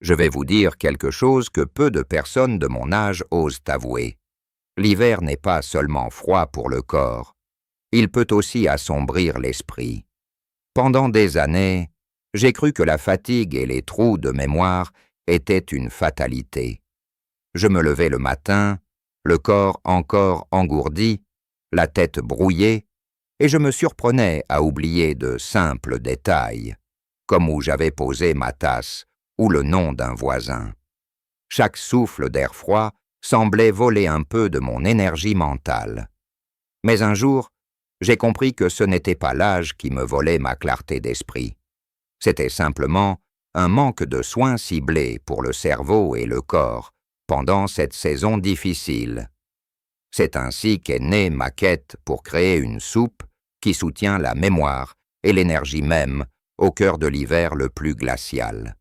Je vais vous dire quelque chose que peu de personnes de mon âge osent avouer. L'hiver n'est pas seulement froid pour le corps, il peut aussi assombrir l'esprit. Pendant des années, j'ai cru que la fatigue et les trous de mémoire étaient une fatalité. Je me levais le matin, le corps encore engourdi, la tête brouillée, et je me surprenais à oublier de simples détails, comme où j'avais posé ma tasse ou le nom d'un voisin. Chaque souffle d'air froid semblait voler un peu de mon énergie mentale. Mais un jour, j'ai compris que ce n'était pas l'âge qui me volait ma clarté d'esprit. C'était simplement un manque de soins ciblés pour le cerveau et le corps pendant cette saison difficile. C'est ainsi qu'est née ma quête pour créer une soupe qui soutient la mémoire et l'énergie même au cœur de l'hiver le plus glacial.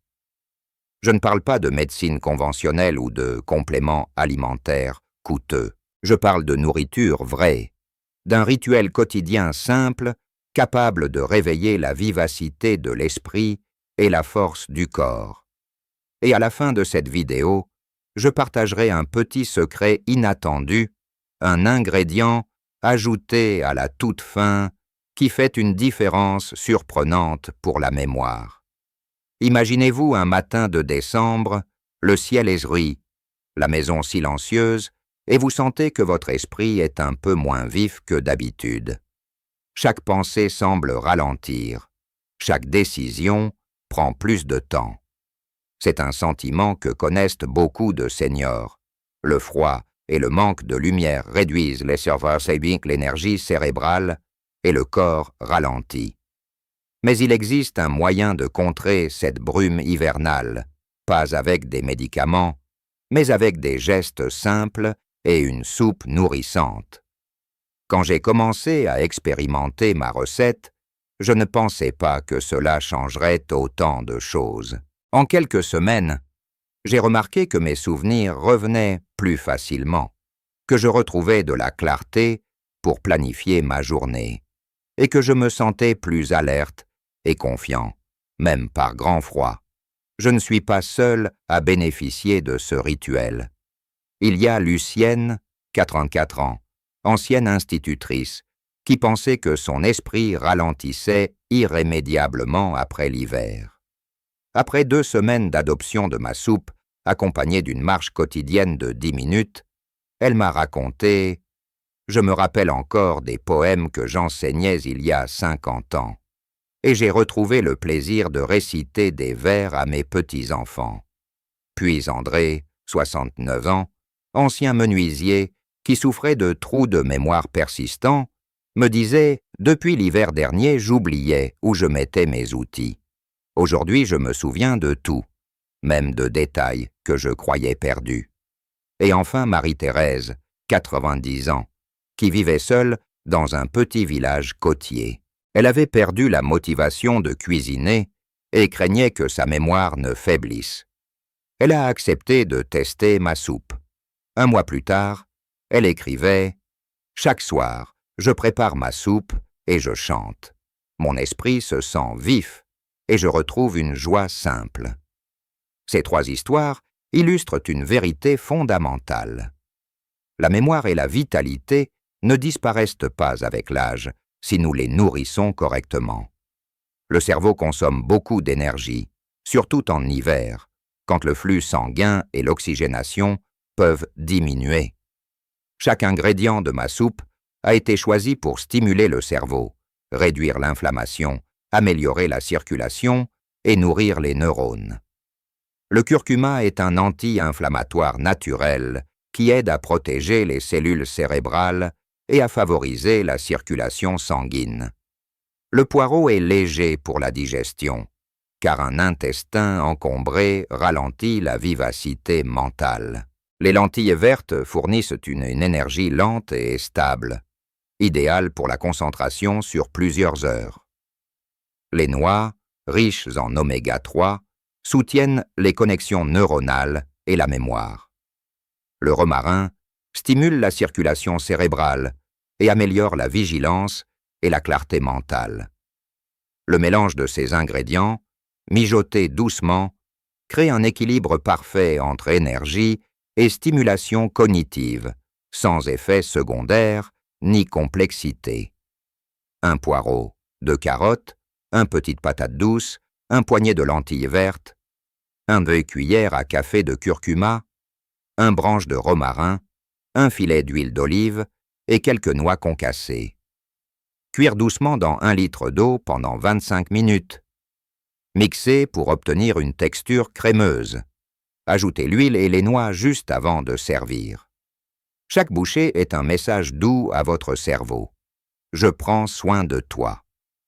Je ne parle pas de médecine conventionnelle ou de compléments alimentaires coûteux. Je parle de nourriture vraie, d'un rituel quotidien simple, capable de réveiller la vivacité de l'esprit et la force du corps. Et à la fin de cette vidéo, je partagerai un petit secret inattendu, un ingrédient ajouté à la toute fin qui fait une différence surprenante pour la mémoire. Imaginez-vous un matin de décembre, le ciel est gris, la maison silencieuse, et vous sentez que votre esprit est un peu moins vif que d'habitude. Chaque pensée semble ralentir, chaque décision prend plus de temps. C'est un sentiment que connaissent beaucoup de seniors. Le froid et le manque de lumière réduisent les serveurs saving l'énergie cérébrale et le corps ralentit. Mais il existe un moyen de contrer cette brume hivernale, pas avec des médicaments, mais avec des gestes simples et une soupe nourrissante. Quand j'ai commencé à expérimenter ma recette, je ne pensais pas que cela changerait autant de choses. En quelques semaines, j'ai remarqué que mes souvenirs revenaient plus facilement, que je retrouvais de la clarté pour planifier ma journée, et que je me sentais plus alerte et confiant, même par grand froid. Je ne suis pas seul à bénéficier de ce rituel. Il y a Lucienne, 84 ans, ancienne institutrice, qui pensait que son esprit ralentissait irrémédiablement après l'hiver. Après 2 semaines d'adoption de ma soupe, accompagnée d'une marche quotidienne de 10 minutes, elle m'a raconté « Je me rappelle encore des poèmes que j'enseignais il y a 50 ans. Et j'ai retrouvé le plaisir de réciter des vers à mes petits-enfants. » Puis André, 69 ans, ancien menuisier, qui souffrait de trous de mémoire persistants, me disait « Depuis l'hiver dernier, j'oubliais où je mettais mes outils. Aujourd'hui, je me souviens de tout, même de détails que je croyais perdus. » Et enfin Marie-Thérèse, 90 ans, qui vivait seule dans un petit village côtier. Elle avait perdu la motivation de cuisiner et craignait que sa mémoire ne faiblisse. Elle a accepté de tester ma soupe. 1 mois plus tard, elle écrivait « Chaque soir, je prépare ma soupe et je chante. Mon esprit se sent vif et je retrouve une joie simple. » Ces 3 histoires illustrent une vérité fondamentale. La mémoire et la vitalité ne disparaissent pas avec l'âge, si nous les nourrissons correctement. Le cerveau consomme beaucoup d'énergie, surtout en hiver, quand le flux sanguin et l'oxygénation peuvent diminuer. Chaque ingrédient de ma soupe a été choisi pour stimuler le cerveau, réduire l'inflammation, améliorer la circulation et nourrir les neurones. Le curcuma est un anti-inflammatoire naturel qui aide à protéger les cellules cérébrales et à favoriser la circulation sanguine. Le poireau est léger pour la digestion, car un intestin encombré ralentit la vivacité mentale. Les lentilles vertes fournissent une énergie lente et stable, idéale pour la concentration sur plusieurs heures. Les noix, riches en oméga 3, soutiennent les connexions neuronales et la mémoire. Le romarin stimule la circulation cérébrale et améliore la vigilance et la clarté mentale. Le mélange de ces ingrédients, mijoté doucement, crée un équilibre parfait entre énergie et stimulation cognitive, sans effet secondaire ni complexité. Un poireau, 2 carottes, une petite patate douce, un poignet de lentilles vertes, un demi-cuillère à café de curcuma, une branche de romarin, un filet d'huile d'olive et quelques noix concassées. Cuire doucement dans 1 litre d'eau pendant 25 minutes. Mixer pour obtenir une texture crémeuse. Ajoutez l'huile et les noix juste avant de servir. Chaque bouchée est un message doux à votre cerveau. Je prends soin de toi.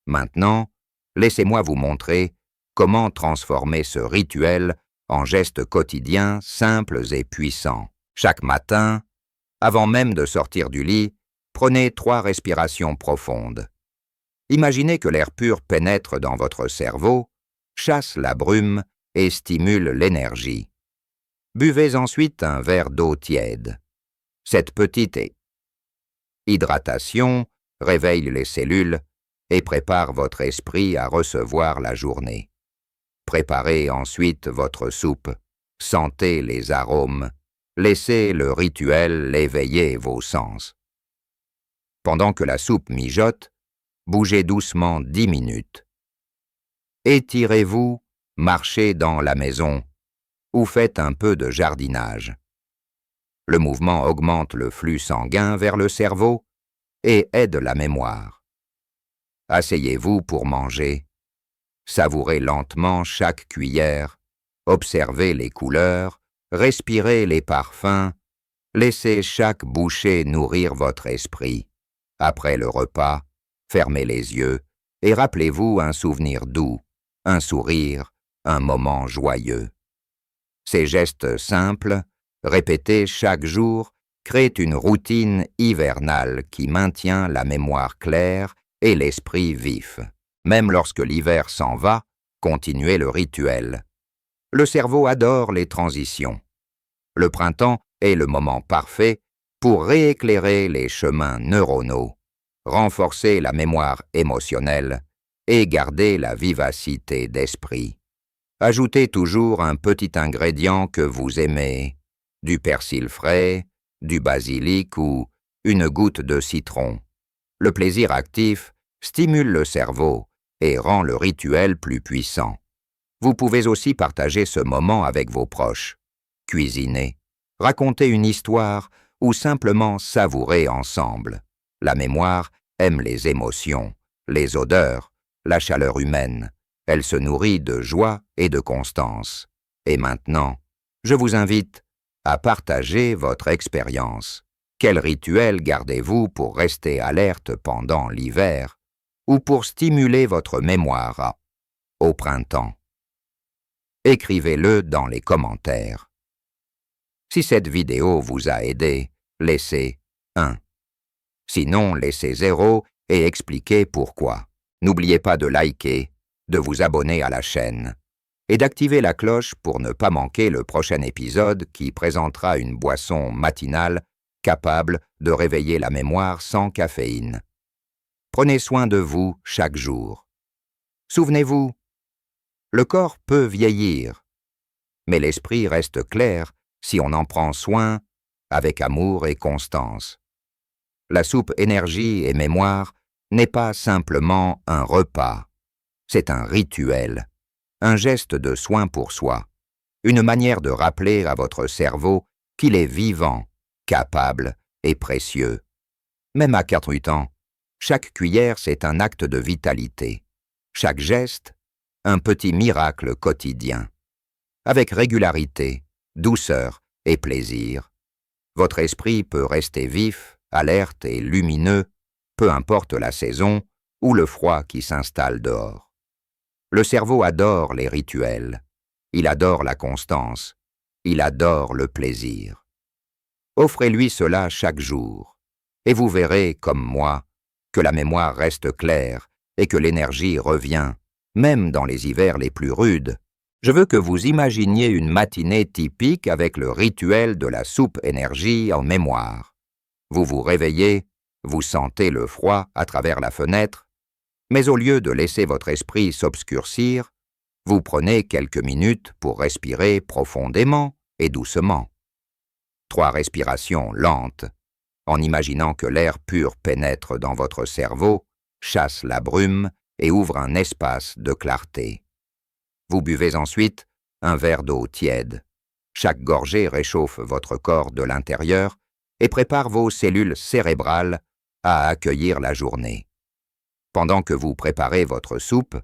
Maintenant, laissez-moi vous montrer comment transformer ce rituel en gestes quotidiens simples et puissants. Chaque matin, avant même de sortir du lit, prenez 3 respirations profondes. Imaginez que l'air pur pénètre dans votre cerveau, chasse la brume et stimule l'énergie. Buvez ensuite un verre d'eau tiède. Cette petite hydratation réveille les cellules et prépare votre esprit à recevoir la journée. Préparez ensuite votre soupe, sentez les arômes, laissez le rituel éveiller vos sens. Pendant que la soupe mijote, bougez doucement 10 minutes. Étirez-vous, marchez dans la maison ou faites un peu de jardinage. Le mouvement augmente le flux sanguin vers le cerveau et aide la mémoire. Asseyez-vous pour manger. Savourez lentement chaque cuillère, observez les couleurs, respirez les parfums, laissez chaque bouchée nourrir votre esprit. Après le repas, fermez les yeux et rappelez-vous un souvenir doux, un sourire, un moment joyeux. Ces gestes simples, répétés chaque jour, créent une routine hivernale qui maintient la mémoire claire et l'esprit vif. Même lorsque l'hiver s'en va, continuez le rituel. Le cerveau adore les transitions. Le printemps est le moment parfait pour rééclairer les chemins neuronaux, renforcer la mémoire émotionnelle et garder la vivacité d'esprit. Ajoutez toujours un petit ingrédient que vous aimez, du persil frais, du basilic ou une goutte de citron. Le plaisir actif stimule le cerveau et rend le rituel plus puissant. Vous pouvez aussi partager ce moment avec vos proches, cuisiner, raconter une histoire ou simplement savourer ensemble. La mémoire aime les émotions, les odeurs, la chaleur humaine. Elle se nourrit de joie et de constance. Et maintenant, je vous invite à partager votre expérience. Quel rituel gardez-vous pour rester alerte pendant l'hiver ou pour stimuler votre mémoire au printemps? Écrivez-le dans les commentaires. Si cette vidéo vous a aidé, laissez 1. Sinon, laissez 0 et expliquez pourquoi. N'oubliez pas de liker, de vous abonner à la chaîne et d'activer la cloche pour ne pas manquer le prochain épisode qui présentera une boisson matinale capable de réveiller la mémoire sans caféine. Prenez soin de vous chaque jour. Souvenez-vous, le corps peut vieillir, mais l'esprit reste clair si on en prend soin avec amour et constance. La soupe énergie et mémoire n'est pas simplement un repas, c'est un rituel, un geste de soin pour soi, une manière de rappeler à votre cerveau qu'il est vivant, capable et précieux. Même à 48 ans, chaque cuillère c'est un acte de vitalité, chaque geste, un petit miracle quotidien. Avec régularité, douceur et plaisir, votre esprit peut rester vif, alerte et lumineux, peu importe la saison ou le froid qui s'installe dehors. Le cerveau adore les rituels, il adore la constance, il adore le plaisir. Offrez-lui cela chaque jour, et vous verrez, comme moi, que la mémoire reste claire et que l'énergie revient, même dans les hivers les plus rudes. Je veux que vous imaginiez une matinée typique avec le rituel de la soupe énergie en mémoire. Vous vous réveillez, vous sentez le froid à travers la fenêtre, mais au lieu de laisser votre esprit s'obscurcir, Vous prenez quelques minutes pour respirer profondément et doucement. 3 respirations lentes, en imaginant que l'air pur pénètre dans votre cerveau, chasse la brume et ouvre un espace de clarté. Vous buvez ensuite un verre d'eau tiède. Chaque gorgée réchauffe votre corps de l'intérieur et prépare vos cellules cérébrales à accueillir la journée. Pendant que vous préparez votre soupe,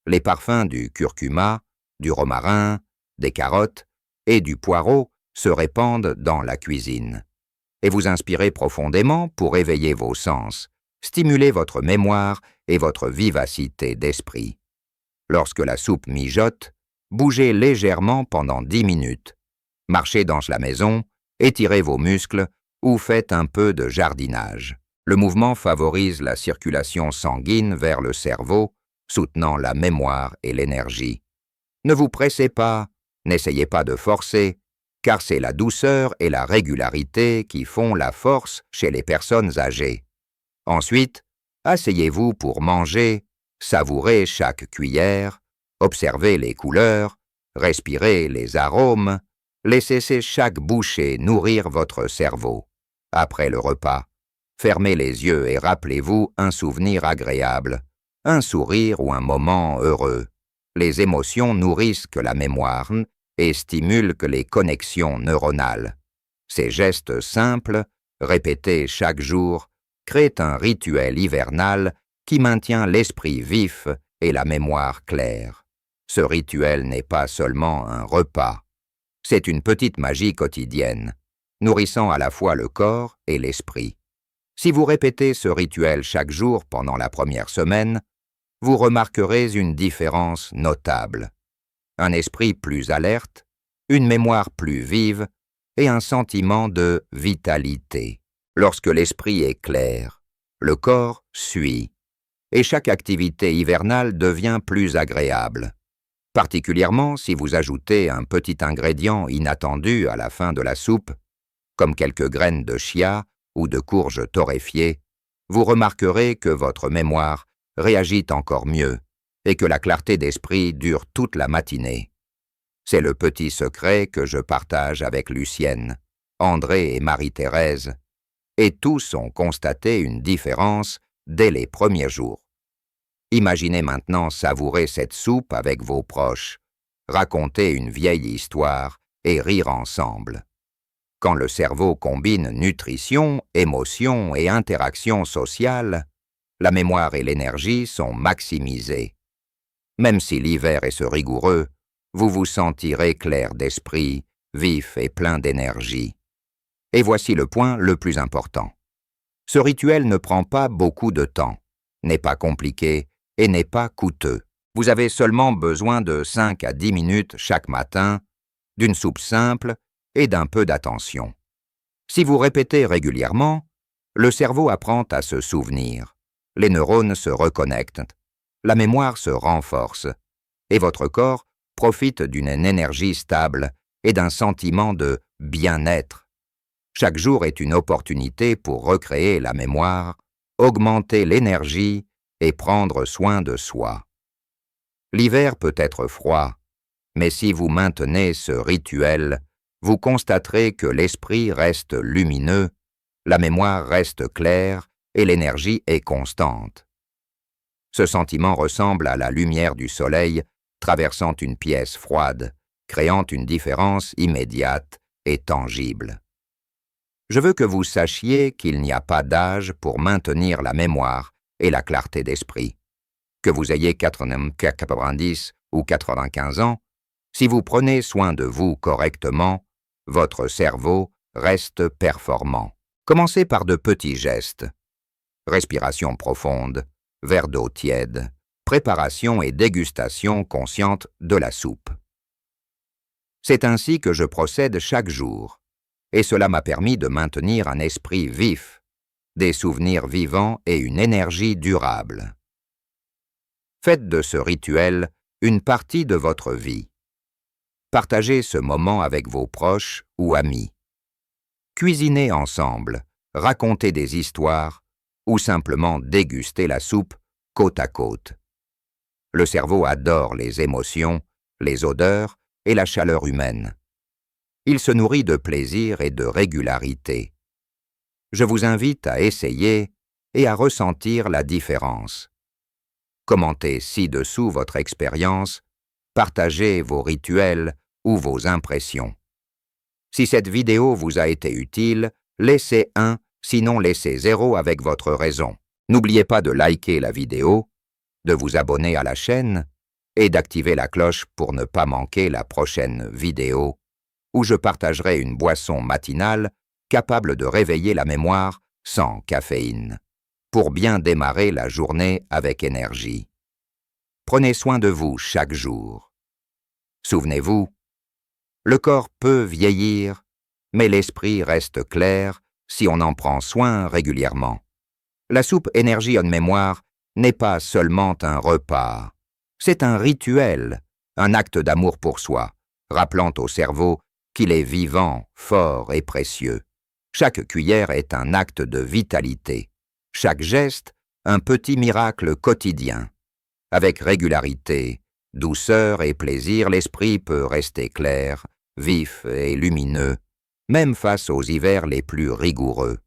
les parfums du curcuma, du romarin, des carottes et du poireau se répandent dans la cuisine. Et vous inspirez profondément pour éveiller vos sens, stimuler votre mémoire et votre vivacité d'esprit. Lorsque la soupe mijote, bougez légèrement pendant 10 minutes. Marchez dans la maison, étirez vos muscles ou faites un peu de jardinage. Le mouvement favorise la circulation sanguine vers le cerveau, soutenant la mémoire et l'énergie. Ne vous pressez pas, n'essayez pas de forcer, car c'est la douceur et la régularité qui font la force chez les personnes âgées. Ensuite, asseyez-vous pour manger, savourez chaque cuillère, observez les couleurs, respirez les arômes, laissez chaque bouchée nourrir votre cerveau. Après le repas, fermez les yeux et rappelez-vous un souvenir agréable, un sourire ou un moment heureux. Les émotions nourrissent que la mémoire et stimulent que les connexions neuronales. Ces gestes simples, répétés chaque jour, créent un rituel hivernal qui maintient l'esprit vif et la mémoire claire. Ce rituel n'est pas seulement un repas, c'est une petite magie quotidienne, nourrissant à la fois le corps et l'esprit. Si vous répétez ce rituel chaque jour pendant la première semaine, vous remarquerez une différence notable. Un esprit plus alerte, une mémoire plus vive et un sentiment de vitalité. Lorsque l'esprit est clair, le corps suit, et chaque activité hivernale devient plus agréable. Particulièrement si vous ajoutez un petit ingrédient inattendu à la fin de la soupe, comme quelques graines de chia ou de courges torréfiées, vous remarquerez que votre mémoire réagit encore mieux et que la clarté d'esprit dure toute la matinée. C'est le petit secret que je partage avec Lucienne, André et Marie-Thérèse, et tous ont constaté une différence dès les premiers jours. Imaginez maintenant savourer cette soupe avec vos proches, raconter une vieille histoire et rire ensemble. Quand le cerveau combine nutrition, émotion et interaction sociale, la mémoire et l'énergie sont maximisées. Même si l'hiver est rigoureux, vous vous sentirez clair d'esprit, vif et plein d'énergie. Et voici le point le plus important. Ce rituel ne prend pas beaucoup de temps, n'est pas compliqué et n'est pas coûteux. Vous avez seulement besoin de 5 à 10 minutes chaque matin, d'une soupe simple et d'un peu d'attention. Si vous répétez régulièrement, le cerveau apprend à se souvenir, les neurones se reconnectent, la mémoire se renforce, et votre corps profite d'une énergie stable et d'un sentiment de bien-être. Chaque jour est une opportunité pour recréer la mémoire, augmenter l'énergie et prendre soin de soi. L'hiver peut être froid, mais si vous maintenez ce rituel, vous constaterez que l'esprit reste lumineux, la mémoire reste claire et l'énergie est constante. Ce sentiment ressemble à la lumière du soleil traversant une pièce froide, créant une différence immédiate et tangible. Je veux que vous sachiez qu'il n'y a pas d'âge pour maintenir la mémoire et la clarté d'esprit. Que vous ayez 90 ou 95 ans, si vous prenez soin de vous correctement, votre cerveau reste performant. Commencez par de petits gestes. Respiration profonde, verre d'eau tiède, préparation et dégustation consciente de la soupe. C'est ainsi que je procède chaque jour, et cela m'a permis de maintenir un esprit vif, des souvenirs vivants et une énergie durable. Faites de ce rituel une partie de votre vie. Partagez ce moment avec vos proches ou amis. Cuisinez ensemble, racontez des histoires ou simplement dégustez la soupe côte à côte. Le cerveau adore les émotions, les odeurs et la chaleur humaine. Il se nourrit de plaisir et de régularité. Je vous invite à essayer et à ressentir la différence. Commentez ci-dessous votre expérience, partagez vos rituels ou vos impressions. Si cette vidéo vous a été utile, laissez 1, sinon laissez 0 avec votre raison. N'oubliez pas de liker la vidéo, de vous abonner à la chaîne et d'activer la cloche pour ne pas manquer la prochaine vidéo où je partagerai une boisson matinale capable de réveiller la mémoire sans caféine, pour bien démarrer la journée avec énergie. Prenez soin de vous chaque jour. Souvenez-vous, le corps peut vieillir, mais l'esprit reste clair si on en prend soin régulièrement. La soupe énergie en mémoire n'est pas seulement un repas, c'est un rituel, un acte d'amour pour soi, rappelant au cerveau qu'il est vivant, fort et précieux. Chaque cuillère est un acte de vitalité, chaque geste un petit miracle quotidien. Avec régularité, douceur et plaisir, l'esprit peut rester clair, vif et lumineux, même face aux hivers les plus rigoureux.